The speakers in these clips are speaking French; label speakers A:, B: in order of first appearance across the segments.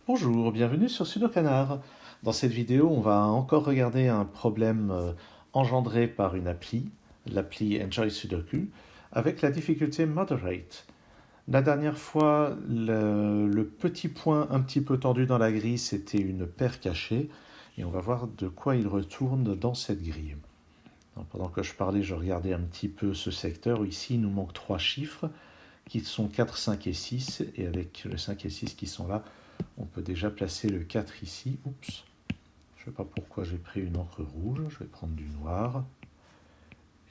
A: Bonjour, bienvenue sur Sudokanar. Dans cette vidéo, on va encore regarder un problème engendré par une appli, l'appli Enjoy Sudoku, avec la difficulté Moderate. La dernière fois, le petit point un petit peu tendu dans la grille, c'était une paire cachée, et on va voir de quoi il retourne dans cette grille. Donc, pendant que je parlais, je regardais un petit peu ce secteur, où ici il nous manque trois chiffres, qui sont 4, 5 et 6, et avec le 5 et 6 qui sont là, on peut déjà placer le 4 ici. Oups, je ne sais pas pourquoi j'ai pris une encre rouge, je vais prendre du noir.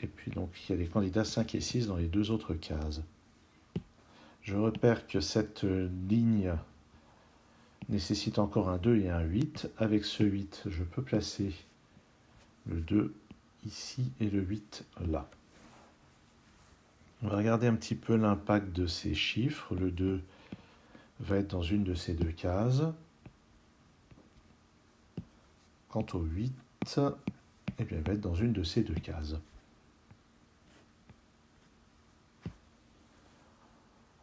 A: Et puis donc il y a les candidats 5 et 6 dans les deux autres cases. Je repère que cette ligne nécessite encore un 2 et un 8. Avec ce 8, je peux placer le 2 ici et le 8 là. On va regarder un petit peu l'impact de ces chiffres. Le 2 va être dans une de ces deux cases. Quant au 8, eh bien, il va être dans une de ces deux cases.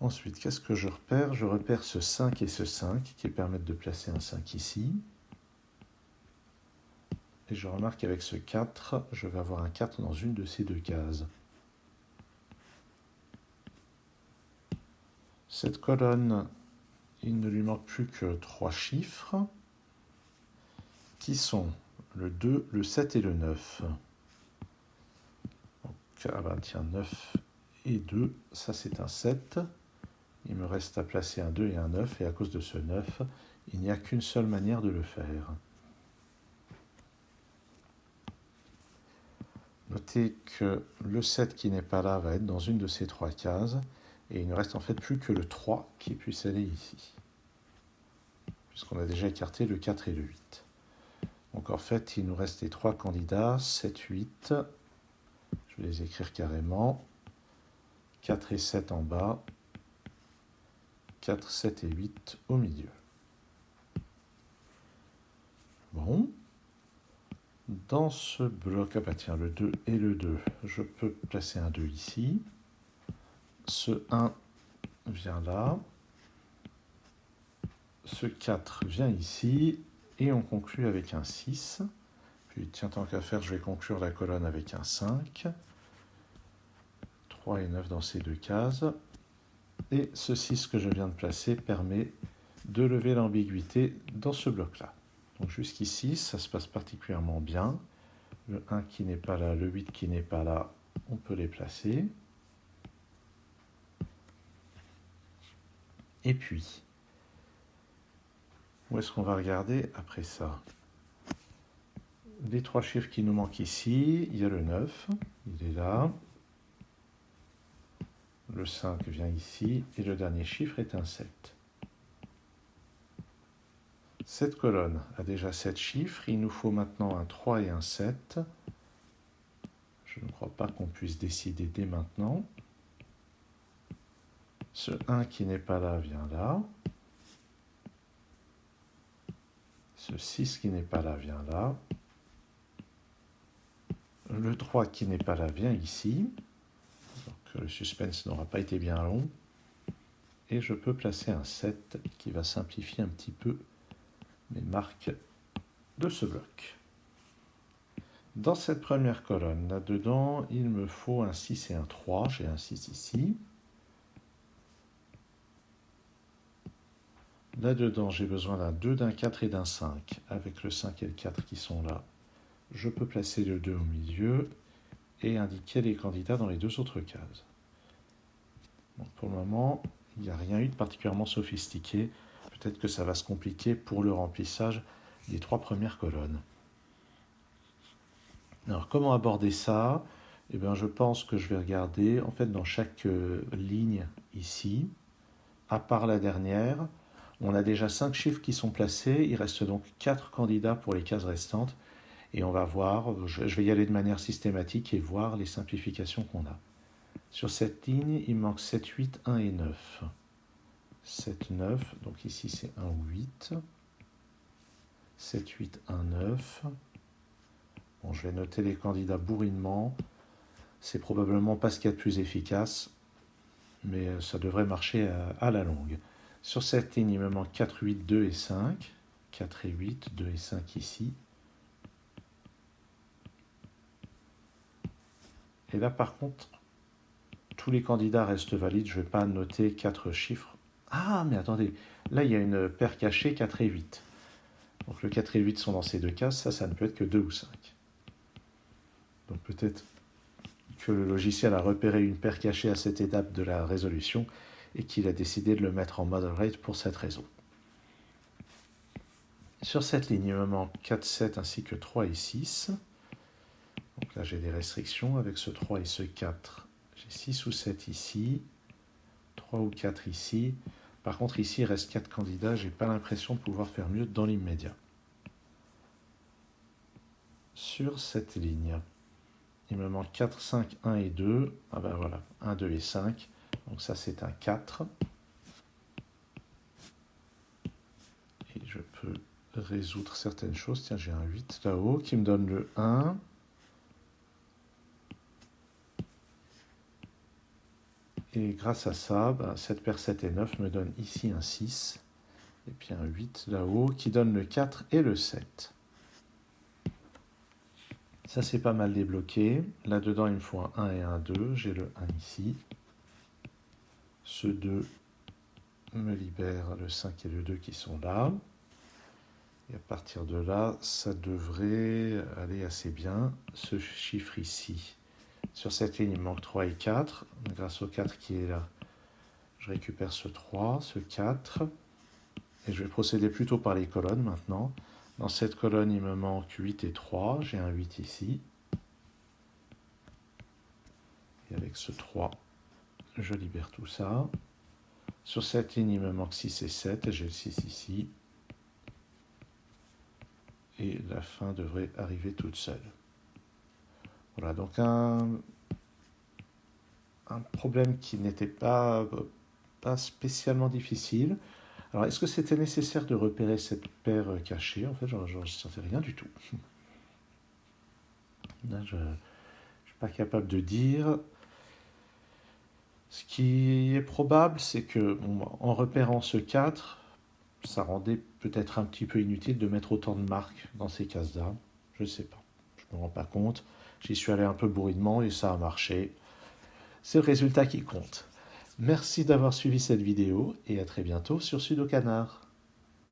A: Ensuite, qu'est-ce que je repère? Je repère ce 5 et ce 5 qui permettent de placer un 5 ici. Et je remarque qu'avec ce 4, je vais avoir un 4 dans une de ces deux cases. Cette colonne, il ne lui manque plus que 3 chiffres qui sont le 2, le 7 et le 9. Donc, ah ben, tiens, 9 et 2, ça c'est un 7. Il me reste à placer un 2 et un 9, et à cause de ce 9, il n'y a qu'une seule manière de le faire. Notez que le 7 qui n'est pas là va être dans une de ces trois cases, et il ne reste en fait plus que le 3 qui puisse aller ici, puisqu'on a déjà écarté le 4 et le 8. Donc en fait, il nous reste les trois candidats, 7, 8, je vais les écrire carrément, 4 et 7 en bas, 4, 7 et 8 au milieu. Bon. Dans ce bloc, ah bah tiens, le 2 et le 2, je peux placer un 2 ici. Ce 1 vient là. Ce 4 vient ici. Et on conclut avec un 6. Puis tiens, tant qu'à faire, je vais conclure la colonne avec un 5. 3 et 9 dans ces deux cases. Et ce 6 que je viens de placer permet de lever l'ambiguïté dans ce bloc-là. Donc jusqu'ici, ça se passe particulièrement bien. Le 1 qui n'est pas là, le 8 qui n'est pas là, on peut les placer. Et puis, où est-ce qu'on va regarder après ça? Les trois chiffres qui nous manquent ici, il y a le 9, il est là. Le 5 vient ici, et le dernier chiffre est un 7. Cette colonne a déjà 7 chiffres, il nous faut maintenant un 3 et un 7. Je ne crois pas qu'on puisse décider dès maintenant. Ce 1 qui n'est pas là vient là. Ce 6 qui n'est pas là vient là. Le 3 qui n'est pas là vient ici. Donc le suspense n'aura pas été bien long. Et je peux placer un 7 qui va simplifier un petit peu mes marques de ce bloc. Dans cette première colonne, là-dedans, il me faut un 6 et un 3. J'ai un 6 ici. Là-dedans, j'ai besoin d'un 2, d'un 4 et d'un 5. Avec le 5 et le 4 qui sont là, je peux placer le 2 au milieu et indiquer les candidats dans les deux autres cases. Donc pour le moment, il n'y a rien eu de particulièrement sophistiqué. Peut-être que ça va se compliquer pour le remplissage des trois premières colonnes. Alors comment aborder ça? Eh bien, je pense que je vais regarder, en fait, dans chaque ligne ici, à part la dernière, on a déjà 5 chiffres qui sont placés, il reste donc 4 candidats pour les cases restantes, et on va voir, je vais y aller de manière systématique et voir les simplifications qu'on a. Sur cette ligne, il manque 7, 8, 1 et 9. 7, 9, donc ici c'est 1 ou 8. 7, 8, 1, 9. Bon, je vais noter les candidats bourrinement. C'est probablement pas ce qu'il y a de plus efficace, mais ça devrait marcher à la longue. Sur cette ligne, il me manque 4, 8, 2 et 5. 4 et 8, 2 et 5 ici. Et là, par contre, tous les candidats restent valides. Je ne vais pas noter 4 chiffres. Ah, mais attendez, là, il y a une paire cachée, 4 et 8. Donc le 4 et 8 sont dans ces deux cases, ça ne peut être que 2 ou 5. Donc peut-être que le logiciel a repéré une paire cachée à cette étape de la résolution et qu'il a décidé de le mettre en moderate pour cette raison. Sur cette ligne, il me manque 4, 7 ainsi que 3 et 6. Donc là, j'ai des restrictions avec ce 3 et ce 4. J'ai 6 ou 7 ici, 3 ou 4 ici. Par contre, ici, il reste 4 candidats. Je n'ai pas l'impression de pouvoir faire mieux dans l'immédiat. Sur cette ligne, il me manque 4, 5, 1 et 2. Ah ben voilà, 1, 2 et 5. Donc ça, c'est un 4. Et je peux résoudre certaines choses. Tiens, j'ai un 8 là-haut qui me donne le 1. Et grâce à ça, ben, 7 paire 7 et 9 me donne ici un 6. Et puis un 8 là-haut qui donne le 4 et le 7. Ça, c'est pas mal débloqué. Là-dedans, il me faut un 1 et un 2. J'ai le 1 ici. Ce 2 me libère le 5 et le 2 qui sont là. Et à partir de là, ça devrait aller assez bien. Ce chiffre ici, sur cette ligne, il me manque 3 et 4. Grâce au 4 qui est là, je récupère ce 3, ce 4. Et je vais procéder plutôt par les colonnes maintenant. Dans cette colonne, il me manque 8 et 3. J'ai un 8 ici. Et avec ce 3, je libère tout ça. Sur cette ligne, il me manque 6 et 7. Et j'ai le 6 ici. Et la fin devrait arriver toute seule. Voilà, donc un problème qui n'était pas spécialement difficile. Alors, est-ce que c'était nécessaire de repérer cette paire cachée? En fait, j'en sais rien du tout. Là, je ne suis pas capable de dire. Ce qui est probable, c'est que en repérant ce 4, ça rendait peut-être un petit peu inutile de mettre autant de marques dans ces cases-là. Je ne sais pas. Je ne me rends pas compte. J'y suis allé un peu bourrinement et ça a marché. C'est le résultat qui compte. Merci d'avoir suivi cette vidéo et à très bientôt sur Sudocanard.